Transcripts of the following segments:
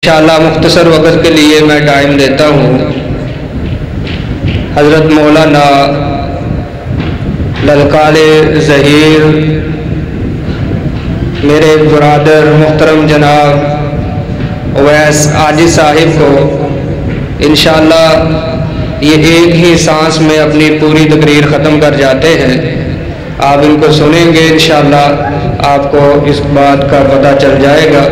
انشاءاللہ مختصر وقت کے لیے میں ٹائم دیتا ہوں۔ حضرت مولانا للکار ظہیر میرے برادر محترم جناب اویس عاجز صاحب کو انشاءاللہ یہ ایک ہی سانس میں اپنی پوری تقریر ختم کر جاتے ہیں۔ آپ ان کو سنیں گے انشاءاللہ آپ کو اس بات کا پتہ چل جائے گا۔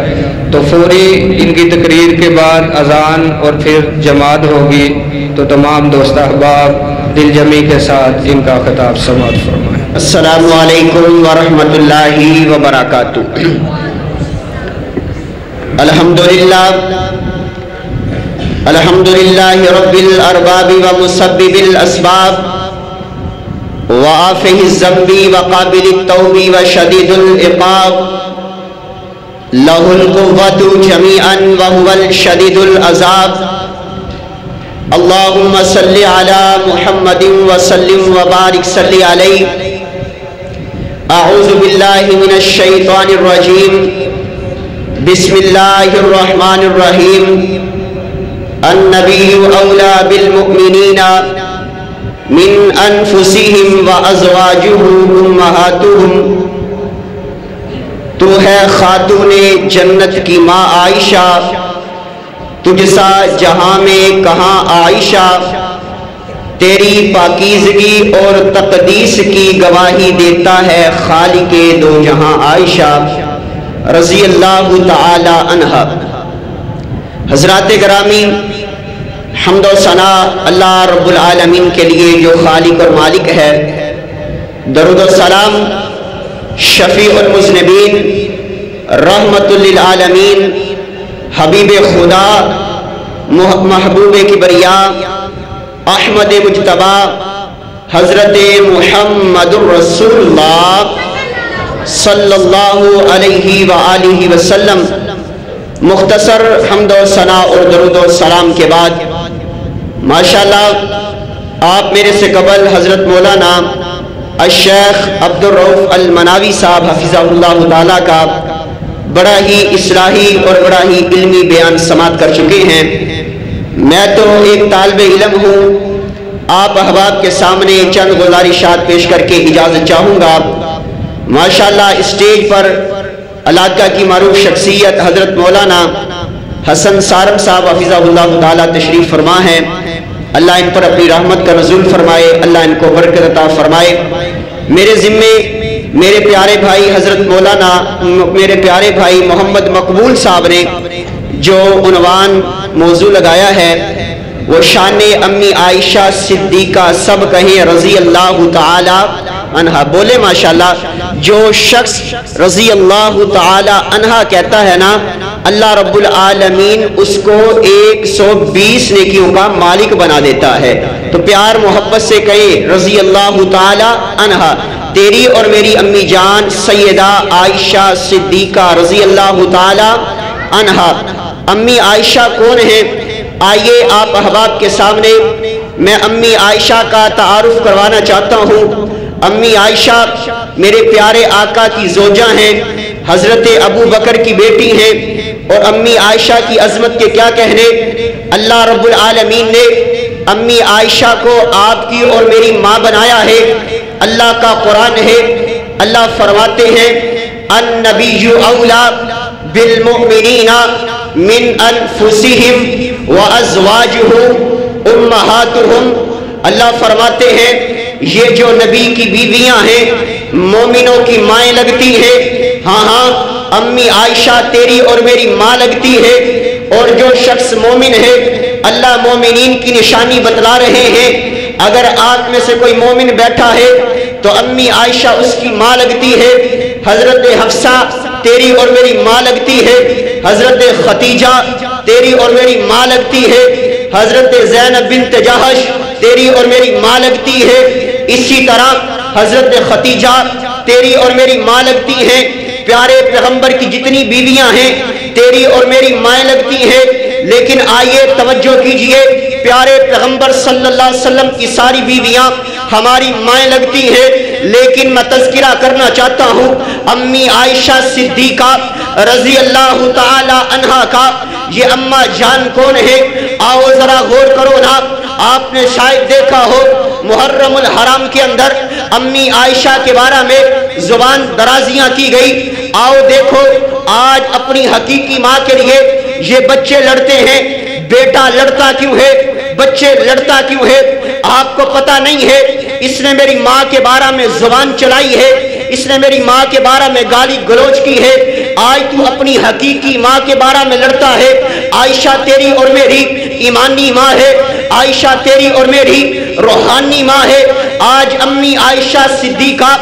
تو فوری ان کی تقریر کے بعد اذان اور پھر جماعت ہوگی، تو تمام دوست احباب دل جمی کے ساتھ ان کا خطاب سماعت فرمائیں۔ السلام علیکم ورحمۃ اللہ وبرکاتہ۔ الحمدللہ رب الارباب ومسبب الاسباب وآفہ الذنب وقابل التوب وشدید العقاب لہ القوۃ جمیعا وہو الشدید العذاب اللہم صلی علی محمد وسلم وبارک صلی علیہ۔ اعوذ باللہ من الشیطان الرجیم، بسم اللہ الرحمن الرحیم۔ النبی اولی بالمؤمنین من انفسہم وازواجہ امہاتہم۔ تو ہے خاتون جنت کی ماں عائشہ، تجھ سا جہاں میں کہاں عائشہ، تیری پاکیزگی اور تقدیس کی گواہی دیتا ہے خالق دو جہاں عائشہ رضی اللہ تعالی عنہا۔ حضرات گرامی، حمد و ثنا اللہ رب العالمین کے لیے جو خالق اور مالک ہے، درود و سلام شفیع المذنبین رحمت للعالمین حبیب خدا محبوب کبریا احمد مجتبی حضرت محمد الرسول اللہ صلی اللہ علیہ وآلہ وسلم۔ مختصر حمد و ثنا اور درود و سلام کے بعد ماشاءاللہ آپ میرے سے قبل حضرت مولانا الشیخ عبد الرؤف المناوی صاحب حفظہ اللہ تعالیٰ کا بڑا ہی اصلاحی اور بڑا ہی علمی بیان سماعت کر چکے ہیں۔ میں تو ایک طالب علم ہوں، آپ احباب کے سامنے چند گزارشات پیش کر کے اجازت چاہوں گا۔ ماشاءاللہ اسٹیج پر علاقہ کی معروف شخصیت حضرت مولانا حسن سارم صاحب حفظہ اللہ تعالیٰ تشریف فرما ہے۔ اللہ ان پر اپنی رحمت کا نزول فرمائے، اللہ ان کو برکت عطا فرمائے۔ میرے ذمے میرے پیارے بھائی حضرت مولانا میرے پیارے بھائی محمد مقبول صاحب نے جو عنوان موضوع لگایا ہے وہ شان امی عائشہ صدیقہ سب کہیں رضی اللہ تعالی عنہا۔ بولے ماشاءاللہ، جو شخص رضی اللہ تعالی عنہا کہتا ہے نا، اللہ رب العالمین اس کو 120 نیکیوں کا مالک بنا دیتا ہے۔ تو پیار محبت سے کہیں رضی اللہ تعالی عنہا۔ تیری اور میری امی جان سیدہ عائشہ صدیقہ رضی اللہ تعالی عنہا۔ امی عائشہ کون ہیں؟ آئیے آپ احباب کے سامنے میں امی عائشہ کا تعارف کروانا چاہتا ہوں۔ امی عائشہ میرے پیارے آقا کی زوجہ ہیں، حضرت ابو بکر کی بیٹی ہیں، اور امی عائشہ کی عظمت کے کیا کہنے۔ اللہ رب العالمین نے امی عائشہ کو آپ کی اور میری ماں بنایا ہے۔ اللہ کا قرآن ہے، اللہ فرماتے ہیں النبی اولی بالمؤمنین من انفسہم وازواجہ امہاتہم۔ اللہ فرماتے ہیں یہ جو نبی کی بیویاں ہیں مومنوں کی مائیں لگتی ہیں۔ ہاں ہاں، امی عائشہ تیری اور میری ماں لگتی ہے، اور جو شخص مومن ہے اللہ مومنین کی نشانی بتلا رہے ہیں۔ اگر آپ میں سے کوئی مومن بیٹھا ہے تو امی عائشہ اس کی ماں لگتی ہے۔ حضرت حفصہ تیری اور میری ماں لگتی ہے، حضرت ختیجہ تیری اور میری ماں لگتی ہے، حضرت زینب بنت جہش تیری اور میری ماں لگتی ہے۔ اسی طرح حضرت ختیجہ تیری اور میری ماں لگتی ہیں۔ پیارے پیغمبر کی جتنی بیویاں ہیں تیری اور میری مائیں لگتی ہیں۔ لیکن آئیے توجہ کیجئے، پیارے پیغمبر صلی اللہ علیہ وسلم کی ساری بیویاں ہماری مائیں لگتی ہیں، لیکن میں تذکرہ کرنا چاہتا ہوں امی عائشہ صدیقہ رضی اللہ تعالی عنہا کا، یہ اما جان کون ہے؟ آؤ ذرا غور کرو نا. آپ نے شاید دیکھا ہو محرم الحرام کے اندر امی عائشہ کے بارے میں زبان درازیاں کی گئی. آؤ دیکھو آج اپنی حقیقی ماں کے لیے یہ بچے لڑتے ہیں. بیٹا لڑتا کیوں ہے؟ بچے لڑتا کیوں ہے؟ آپ کو پتہ نہیں ہے اس نے میری ماں کے بارے میں زبان چلائی ہے, اس نے میری ماں کے بارے میں گالی گلوچ کی ہے. آج تو اپنی حقیقی ماں کے بارے میں لڑتا ہے. عائشہ تیری اور میری ایمانی ماں ہے, عائشہ تیری اور میری روحانی ماں ہے. آج امی عائشہ صدیقہ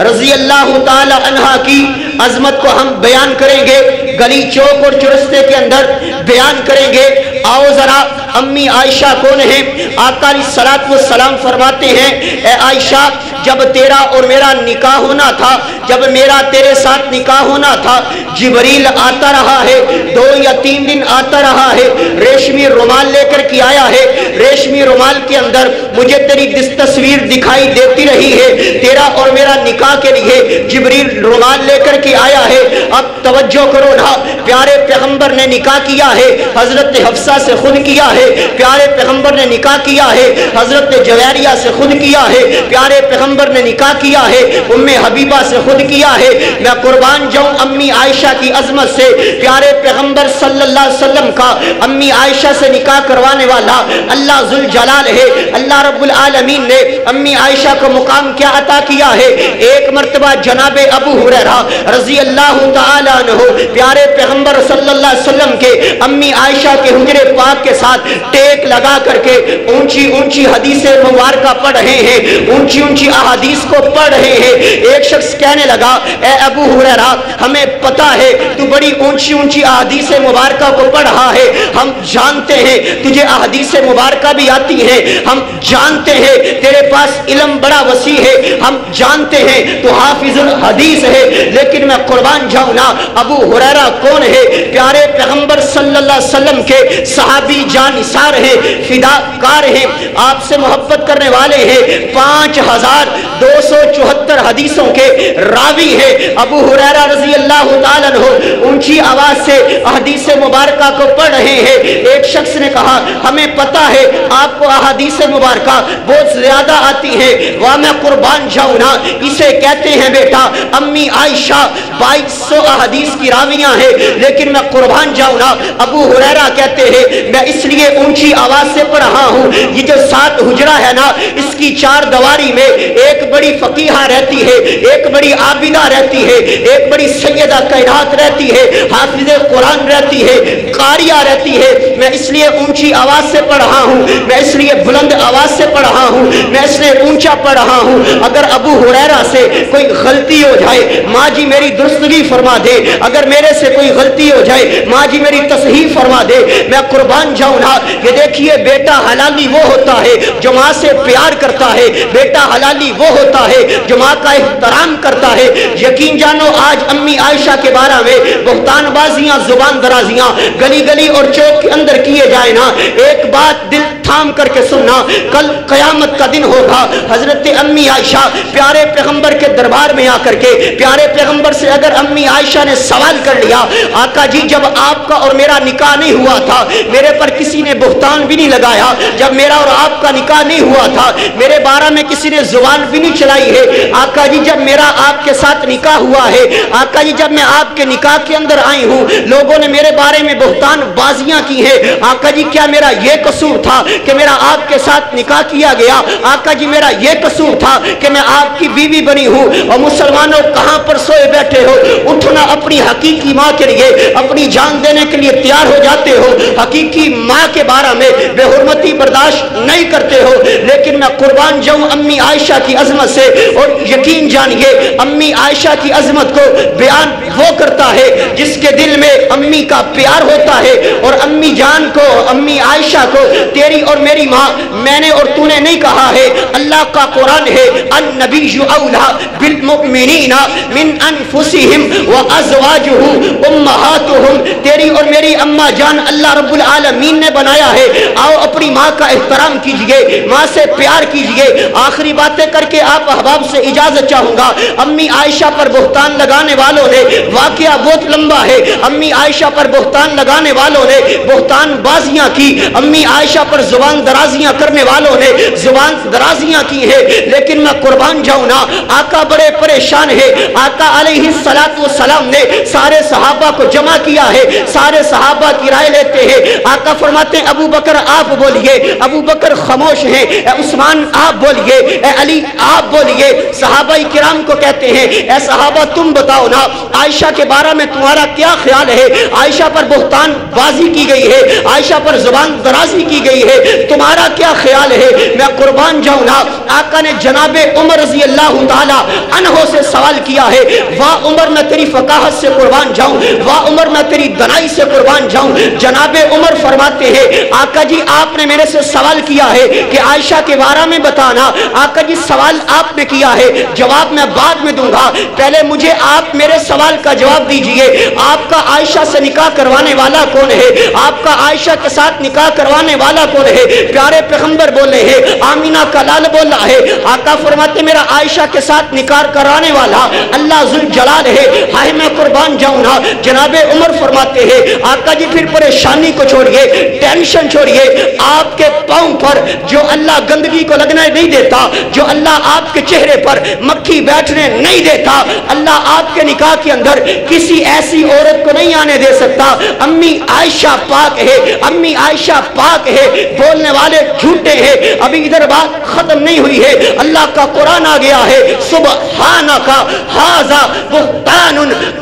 رضی اللہ تعالی عنہا کی عظمت کو ہم بیان کریں گے, گلی چوک اور چرستے کے اندر بیان کریں گے. آؤ ذرا امی عائشہ کون ہے؟ آقا علیہ الصلوۃ والسلام فرماتے ہیں اے عائشہ جب تیرا اور میرا نکاح ہونا تھا, جب میرا تیرے ساتھ نکاح ہونا تھا, جبریل آتا رہا ہے, 2 یا 3 دن آتا رہا ہے, ریشمی رومال لے کر کے آیا ہے. ریشمی رومال کے اندر مجھے تیری تصویر دکھائی دیتی رہی ہے. تیرا اور میرا نکاح کے لیے جبریل رومال لے کر کے آیا ہے. اب توجہ کرو نا, پیارے پیغمبر نے نکاح کیا ہے, حضرت حفصہ سے خود کیا ہے. پیارے پیغمبر نے نکاح کیا ہے, حضرت جویریہ سے خود کیا ہے. پیارے پیغمبر نے نکاح کیا ہے, ام حبیبہ سے خود کیا ہے. میں قربان جاؤں امی عائشہ کی عظمت سے. پیارے پیغمبر صلی اللہ علیہ وسلم کا امی عائشہ سے نکاح کروانے والا اللہ ذوالجلال ہے. اللہ رب العالمین نے امی عائشہ کو مقام کیا عطا کیا ہے. ایک مرتبہ جناب ابو ہریرہ رضی اللہ تعالی عنہ پیارے پیغمبر صلی اللہ علیہ وسلم کے امی عائشہ کے حجرے پاک کے ساتھ ٹیک لگا کر کے اونچی اونچی حدیث مبارکہ پڑھ رہے ہیں, اونچی اونچی احادیث کو پڑھ رہے ہیں. ایک شخص کہنے لگا اے ابو ہریرہ ہمیں پتہ ہے تو بڑی اونچی اونچی احادیث مبارکہ کو پڑھ رہا ہے, ہم جانتے ہیں تجھے احادیث مبارکہ بھی آتی ہے, ہم جانتے ہیں تیرے پاس علم بڑا وسیع ہے, ہم جانتے ہیں تو حافظ الحدیث ہے, لیکن میں قربان جاؤں نا ابو ہریرہ کون ہے؟ پیارے پیغمبر صلی اللہ علیہ وسلم کے صحابی جانثار ہیں, فداکار ہیں, آپ سے محبت کرنے والے ہیں, 5274 حدیثوں کے راوی ہیں. ابو ہریرہ رضی اللہ تعالیٰ عنہ اونچی آواز سے احادیث مبارکہ کو پڑھ رہے ہیں. ایک شخص نے کہا ہمیں پتہ ہے آپ کو احادیث مبارکہ بہت زیادہ آتی ہے, وہ میں قربان جاؤں نا اسے کہتے ہیں بیٹا امی عائشہ 2200 احادیث کی راویاں ہیں, لیکن میں قربان جاؤں نا ابو ہریرہ کہتے ہیں میں اس لیے اونچی آواز سے پڑھ رہا ہوں, یہ جو 7 حجرہ ہے نا اس کی 4 دیواری میں ایک بڑی فقیہہ رہتی ہے, ایک بڑی عابدہ رہتی ہے, ایک بڑی سیدہ کائنات رہتی ہے, حافظ قرآن رہتی ہے, قاریہ رہتی ہے. میں اس لیے اونچی آواز سے پڑھ رہا ہوں, میں اس لیے بلند آواز سے پڑھ رہا ہوں, میں اس لیے اونچا پڑھ رہا ہوں. اگر ابو ہریرہ سے کوئی غلطی ہو جائے ماں جی میری درستگی فرما دے, اگر میرے سے کوئی غلطی ہو جائے ماں جی میری تصحیح فرما دے. میں قربان جاؤں نا یہ دیکھیے بیٹا حلالی وہ ہوتا ہے جو ماں سے پیار کرتا ہے, بیٹا حلالی وہ ہوتا ہے جو ماں کا احترام کرتا ہے. یقین جانو آج امی عائشہ کے بارے میں بہتان بازیاں زبان درازیاں گلی گلی اور چوک کے اندر کیے جائے نا, ایک بات دل تھام کر کے سننا, کل قیامت کا دن ہوگا. حضرت امی عائشہ پیارے پیغمبر کے دربار میں آ کر کے پیارے پیغمبر سے اگر امی عائشہ نے سوال کر لیا آقا جی جب آپ کا اور میرا نکاح نہیں ہوا تھا میرے پر کسی نے بہتان بھی نہیں لگایا, جب میرا اور آپ کا نکاح نہیں ہوا تھا میرے بارے میں کسی نے زبان بھی نہیں چلائی ہے, آقا جی جب میرا آپ کے ساتھ نکاح ہوا ہے, آقا جی جب میں آپ کے نکاح کے اندر آئی ہوں لوگوں نے میرے بارے میں بہتان بازیاں کی ہیں, آقا جی کیا میرا یہ قصور تھا کہ میرا آپ کے ساتھ نکاح کیا گیا؟ آقا جی میرا یہ قصور تھا کہ میں آپ کی بیوی بنی ہوں؟ اور مسلمانوں کہاں پر سوئے بیٹھے ہو, اٹھنا اپنی حقیقی ماں کے لیے اپنی جان دینے کے لیے تیار ہو جاتے ہو, حقیقی ماں کے بارے میں بے حرمتی برداشت نہیں کرتے ہو. لیکن میں قربان جاؤں امی عائشہ کی عظمت سے, اور یقین جانیے امی عائشہ کی عظمت کو بیان وہ کرتا ہے جس کے دل میں امی کا پیار ہوتا ہے اور امی جان کو امی عائشہ کو تیری اور میری ماں میں نے اور تو نے نہیں کہا ہے، اللہ کا قرآن ہے النبی اولا بالمؤمنین من انفسہم وازواجہ امہاتہم، تیری اور میری اماں جان اللہ رب العالمین نے بنایا ہے۔ آؤ اپنی ماں کا احترام کیجئے، ماں سے پیار کیجئے۔ آخری باتیں کر کے آپ احباب سے اجازت چاہوں گا۔ امی عائشہ پر بہتان لگانے والوں نے، واقعہ بہت لمبا ہے، امی عائشہ پر بہتان لگانے والوں نے بہتان بازیاں کی، امی عائشہ پر زبان درازیاں کرنے والوں نے زبان درازیاں کی ہیں، لیکن میں قربان جاؤں نا، آقا بڑے پریشان ہے۔ آقا علیہ السلام نے سارے صحابہ کو جمع کیا ہے، سارے صحابہ کی رائے لیتے ہیں۔ آقا فرماتے ہیں ابو بکر آپ بولیے، ابو بکر خاموش ہیں، اے عثمان آپ بولیے، اے علی آپ بولیے۔ صحابہ کرام کو کہتے ہیں اے صحابہ تم بتاؤ نا، عائشہ کے بارے میں تمہارا کیا خیال ہے؟ عائشہ پر بہتان بازی کی گئی ہے، عائشہ پر زبان درازی کی گئی ہے، تمہارا کیا خیال ہے؟ میں قربان جاؤں نا، آقا نے جناب عمر رضی اللہ تعالی عنہ سے سوال کیا ہے، واہ عمر میں تیری فقاہت سے قربان جاؤں، واہ عمر میں تیری دنائی سے قربان جاؤں۔ جناب عمر فرماتے ہیں آقا جی آپ نے میرے سے سوال کیا ہے کہ عائشہ کے بارے میں بتانا، آقا جی سوال آپ نے کیا ہے، جواب میں بعد میں دوں گا، پہلے مجھے آپ میرے سوال کا جواب دیجئے۔ آپ کا عائشہ سے نکاح کروانے والا کون ہے؟ آپ کا عائشہ کے ساتھ نکاح کروانے والا کون ہے؟ پیارے پیغمبر بولے ہیں، آمینہ کا لال بولا ہے۔ آقا فرماتے میرا عائشہ کے ساتھ نکاح کرانے والا اللہ ذوالجلال ہے۔ ہائے میں قربان جاؤں نا، جناب عمر فرماتے ہیں آقا جی پھر پریشانی کو چھوڑیے، ٹینشن چھوڑیے، آپ کے پاؤں پر جو اللہ گندگی کو لگنے نہیں دیتا، جو اللہ آپ کے چہرے پر مکھی بیٹھنے نہیں دیتا، اللہ آپ کے نکاح کے اندر کسی ایسی عورت کو نہیں آنے دے سکتا۔ امی عائشہ پاک ہے، امی عائشہ پاک ہے، بولنے والے جھوٹے ہیں۔ ابھی ادھر بات ختم نہیں ہوئی ہے، اللہ کا قرآن آ گیا ہے سبحانک ھذا بہتان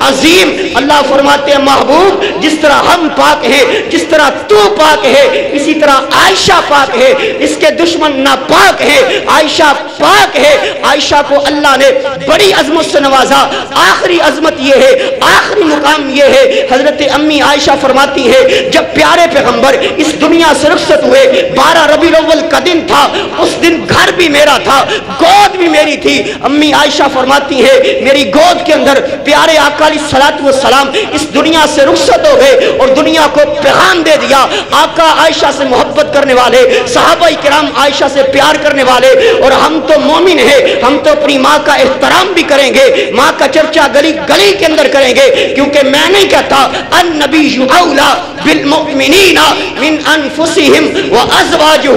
عظیم۔ اللہ فرماتے ہیں محبوب جس طرح ہم پاک ہیں، جس طرح تو پاک ہے، اسی طرح عائشہ پاک ہے، اس کے دشمن ناپاک ہے، عائشہ پاک ہے۔ عائشہ کو اللہ نے بڑی عظمت سے نوازا۔ آخری عظمت یہ ہے، آخری مقام یہ ہے، حضرت امی عائشہ فرماتی ہے جب پیارے پیغمبر اس دنیا سے رخصت ہوئے، 12 ربیع الاول کا دن تھا، اس دن گھر بھی میرا تھا، گود بھی میری تھی۔ امی عائشہ فرماتی ہے میری گود کے اندر پیارے آقا علیہ السلام اس دنیا سے رخصت ہو گئے اور دنیا کو پیغام دے دیا۔ آقا عائشہ سے محبت کرنے والے، صحابہ کرام عائشہ سے پیار کرنے والے، اور ہم تو مومن ہیں، ہم تو اپنی ماں کا احترام بھی کریں گے، ماں کا چرچا گلی گلی کے اندر کریں گے، کیونکہ میں نہیں کہتا النبی اولا بالمؤمنین من انفسہم وازواجہ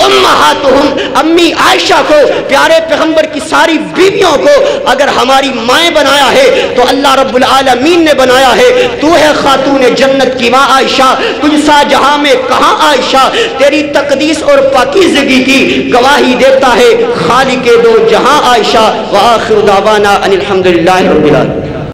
امہاتہم۔ امی عائشہ کو پیارے پیغمبر کی ساری بیویوں کو اگر ہماری مائیں بنایا ہے تو اللہ رب العالمین نے بنایا ہے۔ تو ہے خاتون جنت کی ماں عائشہ، تجھ سا جہاں میں کہاں عائشہ، تیری تقدیس اور پاکیزگی کی گواہی دیتا ہے خالق دو جہاں عائشہ۔ وآخر دعوانا ان الحمدللہ رب العالمین۔